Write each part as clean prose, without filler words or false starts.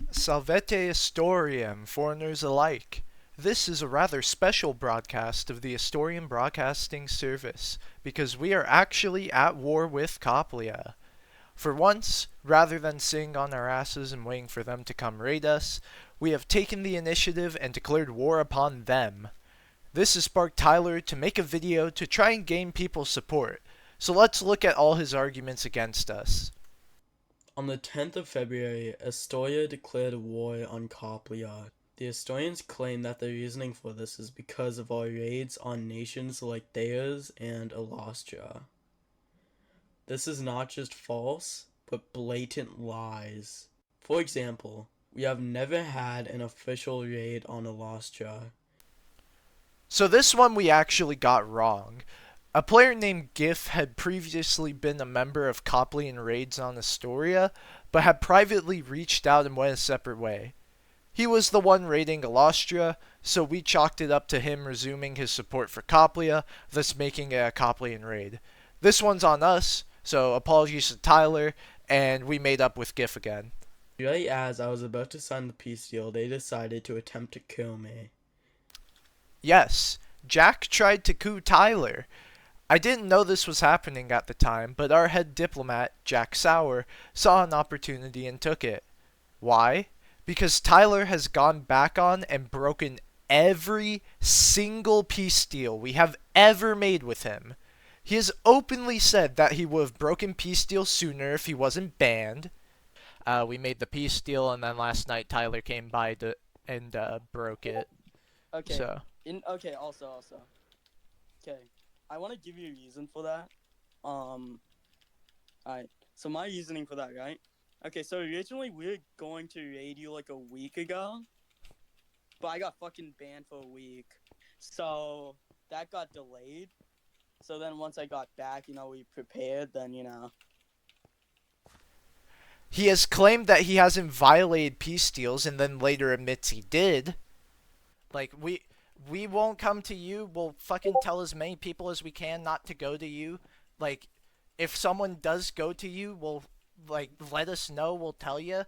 Salvete Astoriam, foreigners alike. This is a rather special broadcast of the Astorian Broadcasting Service, because we are actually at war with Copplia. For once, rather than sitting on our asses and waiting for them to come raid us, we have taken the initiative and declared war upon them. This has sparked Tyler to make a video to try and gain people's support, so let's look at all his arguments against us. On the 10th of February, Astoria declared war on Copplia. The Astorians claim that the reasoning for this is because of our raids on nations like theirs and Astoria. This is not just false, but blatant lies. For example, we have never had an official raid on Astoria. So this one we actually got wrong. A player named Gif had previously been a member of Copplian raids on Astoria, but had privately reached out and went a separate way. He was the one raiding Austria, so we chalked it up to him resuming his support for Copplia, thus making it a Copplian raid. This one's on us, so apologies to Tyler, and we made up with Gif again. Right as I was about to sign the peace deal, they decided to attempt to kill me. Yes, Jack tried to coup Tyler. I didn't know this was happening at the time, but our head diplomat, Jack Sauer, saw an opportunity and took it. Why? Because Tyler has gone back on and broken every single peace deal we have ever made with him. He has openly said that he would have broken peace deals sooner if he wasn't banned. We made the peace deal, and then last night Tyler came by and broke it. Okay. So Also. Okay. I want to give you a reason for that. Alright. So my reasoning for that, right? Okay, so originally we were going to raid you like a week ago. But I got fucking banned for a week. So that got delayed. So then once I got back, we prepared, then, he has claimed that he hasn't violated peace deals and then later admits he did. Like, we won't come to you. We'll fucking tell as many people as we can not to go to you. Like, if someone does go to you, we'll, like, let us know. We'll tell you.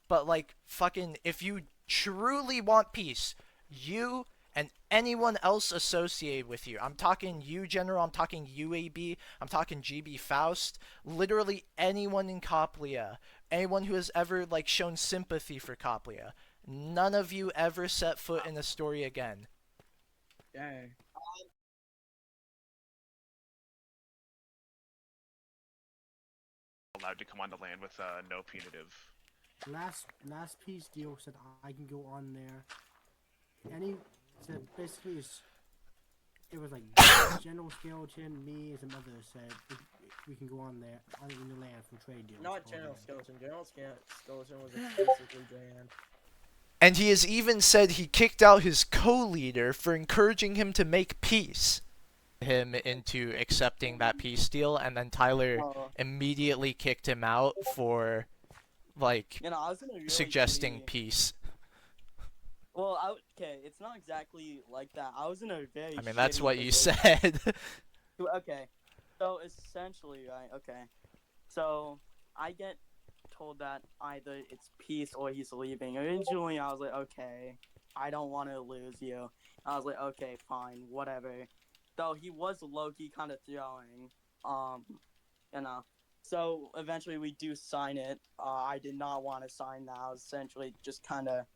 But, like, fucking, if you truly want peace, you and anyone else associated with you, I'm talking you, General, I'm talking UAB, I'm talking GB Faust, literally anyone in Copplia, anyone who has ever, like, shown sympathy for Copplia, none of you ever set foot in Astoria again. Dang. Allowed to come on the land with no punitive. Last peace deal said I can go on there. Said basically it was like General Skeleton, me, and some others said we can go on there in the land for trade deals. Not General Skeleton. General Skeleton was explicitly banned. And he has even said he kicked out his co-leader for encouraging him to make peace. Him into accepting that peace deal, and then Tyler immediately kicked him out for, like, I was in a really suggesting peace. Well, okay, it's not exactly like that. I was in a very. I mean, that's what you position. said. Okay, so essentially, right? Okay, so I get told that either it's peace or he's leaving. Originally, I was like, okay, I don't want to lose you. I was like, okay, fine, whatever. Though he was low-key kind of throwing, So eventually, we do sign it. I did not want to sign that. I was essentially just kind of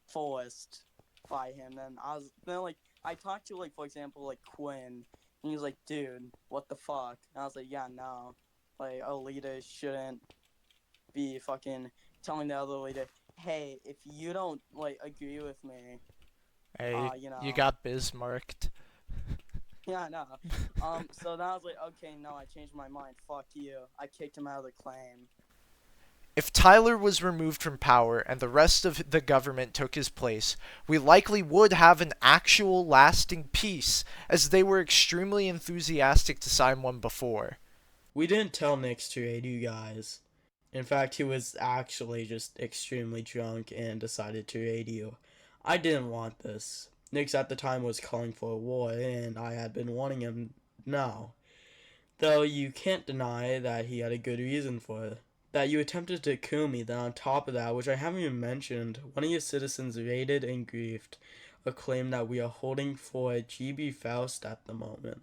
forced by him. Then I talked to, like, for example, like Quinn, and he was like, dude, what the fuck? And I was like, yeah, no, like, a leader shouldn't be fucking telling the other leader, hey, if you don't, like, agree with me, Hey, you got Bismarcked. Yeah, no. So then I was like, okay, no, I changed my mind. Fuck you. I kicked him out of the claim. If Tyler was removed from power and the rest of the government took his place, we likely would have an actual lasting peace, as they were extremely enthusiastic to sign one before. We didn't tell Nix to raid you guys. In fact, he was actually just extremely drunk and decided to raid you. I didn't want this. Nix at the time was calling for a war, and I had been wanting him now. Though you can't deny that he had a good reason for that you attempted to kill me. Then on top of that, which I haven't even mentioned, one of your citizens raided and griefed a claim that we are holding for GB Faust at the moment.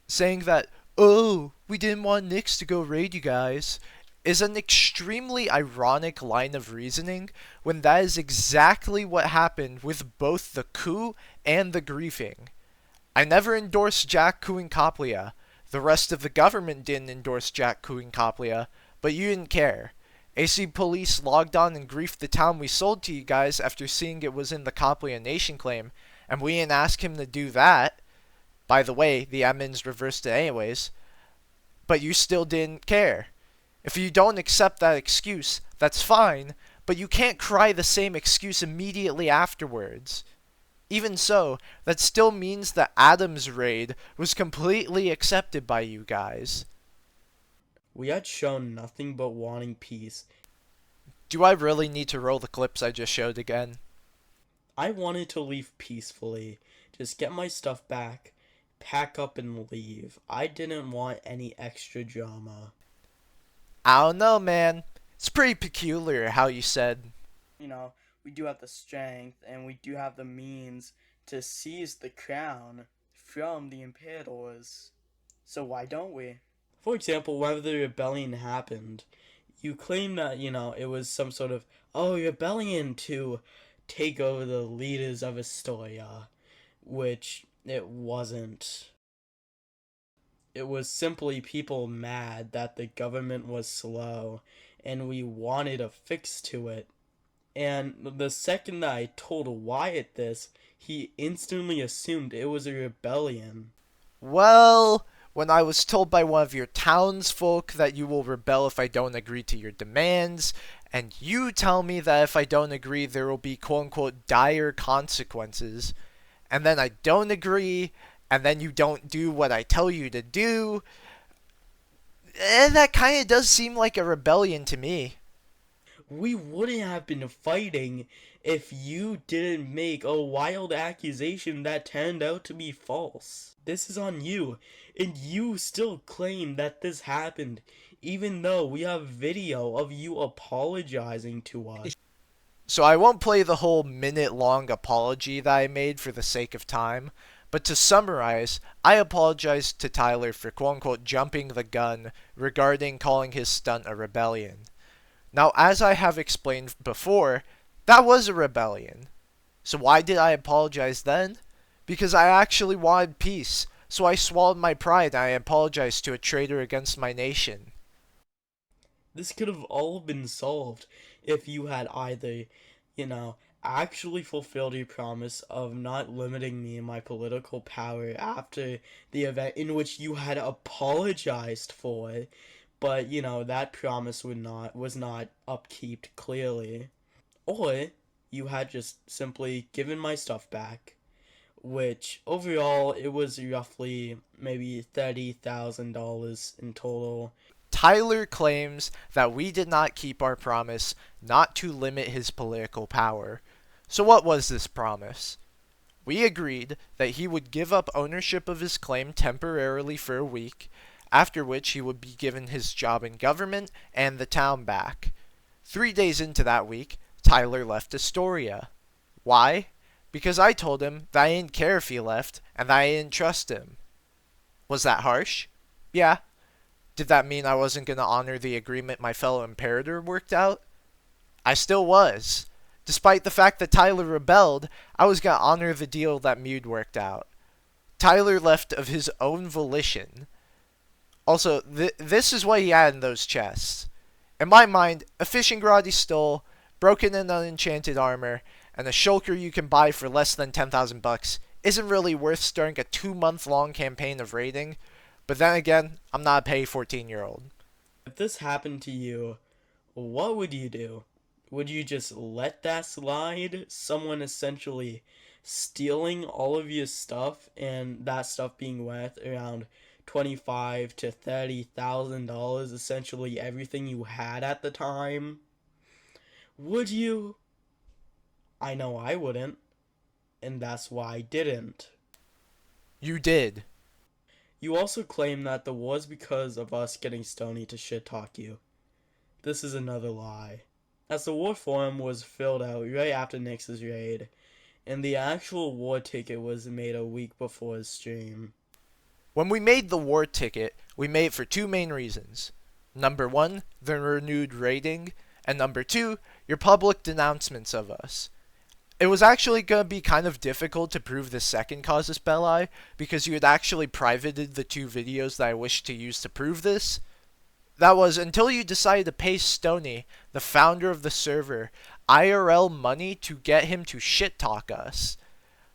Saying that, oh, we didn't want Nyx to go raid you guys, is an extremely ironic line of reasoning when that is exactly what happened with both the coup and the griefing. I never endorsed Jack cooing Copplia. The rest of the government didn't endorse Jack cooing Copplia, but you didn't care. AC Police logged on and griefed the town we sold to you guys after seeing it was in the Copplia Nation claim, and we didn't ask him to do that. By the way, the admins reversed it anyways. But you still didn't care. If you don't accept that excuse, that's fine, but you can't cry the same excuse immediately afterwards. Even so, that still means that Adam's raid was completely accepted by you guys. We had shown nothing but wanting peace. Do I really need to roll the clips I just showed again? I wanted to leave peacefully, just get my stuff back, pack up and leave. I didn't want any extra drama. I don't know, man. It's pretty peculiar how you said, You know, we do have the strength and we do have the means to seize the crown from the Imperators. So why don't we? For example, whenever the rebellion happened, you claim that, it was some sort of, rebellion to take over the leaders of Astoria, which it wasn't. It was simply people mad that the government was slow, and we wanted a fix to it. And the second that I told Wyatt this, he instantly assumed it was a rebellion. well, when I was told by one of your townsfolk that you will rebel if I don't agree to your demands, and you tell me that if I don't agree there will be quote-unquote dire consequences, and then I don't agree, and then you don't do what I tell you to do, that kind of does seem like a rebellion to me. We wouldn't have been fighting if you didn't make a wild accusation that turned out to be false. This is on you, and you still claim that this happened, even though we have video of you apologizing to us. So I won't play the whole minute-long apology that I made for the sake of time, but to summarize, I apologized to Tyler for quote-unquote jumping the gun regarding calling his stunt a rebellion. Now, as I have explained before, that was a rebellion. So why did I apologize then? Because I actually wanted peace, so I swallowed my pride and I apologized to a traitor against my nation. This could have all been solved if you had either, actually fulfilled your promise of not limiting me in my political power after the event in which you had apologized for, but that promise was not upkept clearly, or you had just simply given my stuff back, which overall it was roughly maybe $30,000 in total. Tyler claims that we did not keep our promise not to limit his political power. So what was this promise? We agreed that he would give up ownership of his claim temporarily for a week, after which he would be given his job in government and the town back. 3 days into that week, Tyler left Astoria. Why? Because I told him that I didn't care if he left and that I didn't trust him. Was that harsh? Yeah. Did that mean I wasn't going to honor the agreement my fellow Imperator worked out? I still was. Despite the fact that Tyler rebelled, I was going to honor the deal that Mude worked out. Tyler left of his own volition. Also, this is what he had in those chests. In my mind, a fishing rod he stole, broken and unenchanted armor, and a shulker you can buy for less than 10,000 bucks isn't really worth starting a 2-month-long campaign of raiding. But then again, I'm not a petty 14-year-old. If this happened to you, what would you do? Would you just let that slide? Someone essentially stealing all of your stuff and that stuff being worth around $25,000 to $30,000, essentially everything you had at the time? Would you? I know I wouldn't, and that's why I didn't. You did. You also claim that the war is because of us getting Stony to shit talk you. This is another lie. As the war forum was filled out right after Nyx's raid, and the actual war ticket was made a week before his stream. When we made the war ticket, we made it for two main reasons. Number one, the renewed raiding, and number two, your public denouncements of us. It was actually going to be kind of difficult to prove the second casus belli, because you had actually privated the two videos that I wished to use to prove this. That was until you decided to pay Stony, the founder of the server, IRL money to get him to shit talk us.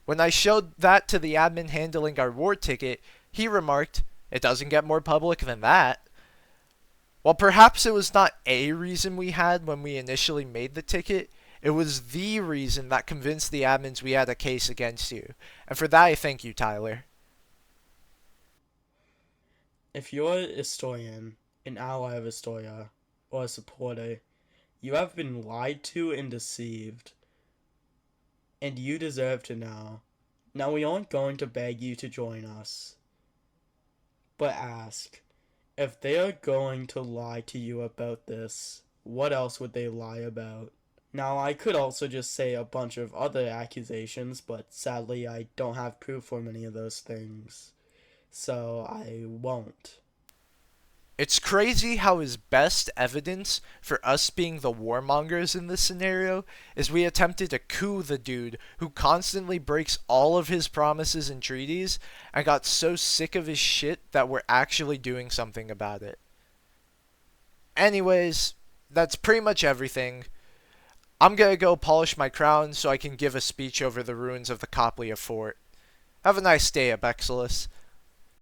When I showed that to the admin handling our war ticket, he remarked, "It doesn't get more public than that." While perhaps it was not a reason we had when we initially made the ticket, it was the reason that convinced the admins we had a case against you. And for that I thank you, Tyler. If you're a historian, an ally of Astoria, or a supporter, you have been lied to and deceived. And you deserve to know. Now we aren't going to beg you to join us. But ask, if they are going to lie to you about this, what else would they lie about? Now I could also just say a bunch of other accusations, but sadly I don't have proof for many of those things. So I won't. It's crazy how his best evidence for us being the warmongers in this scenario is we attempted to coup the dude who constantly breaks all of his promises and treaties and got so sick of his shit that we're actually doing something about it. Anyways, that's pretty much everything. I'm gonna go polish my crown so I can give a speech over the ruins of the Copplia fort. Have a nice day, Abexilus.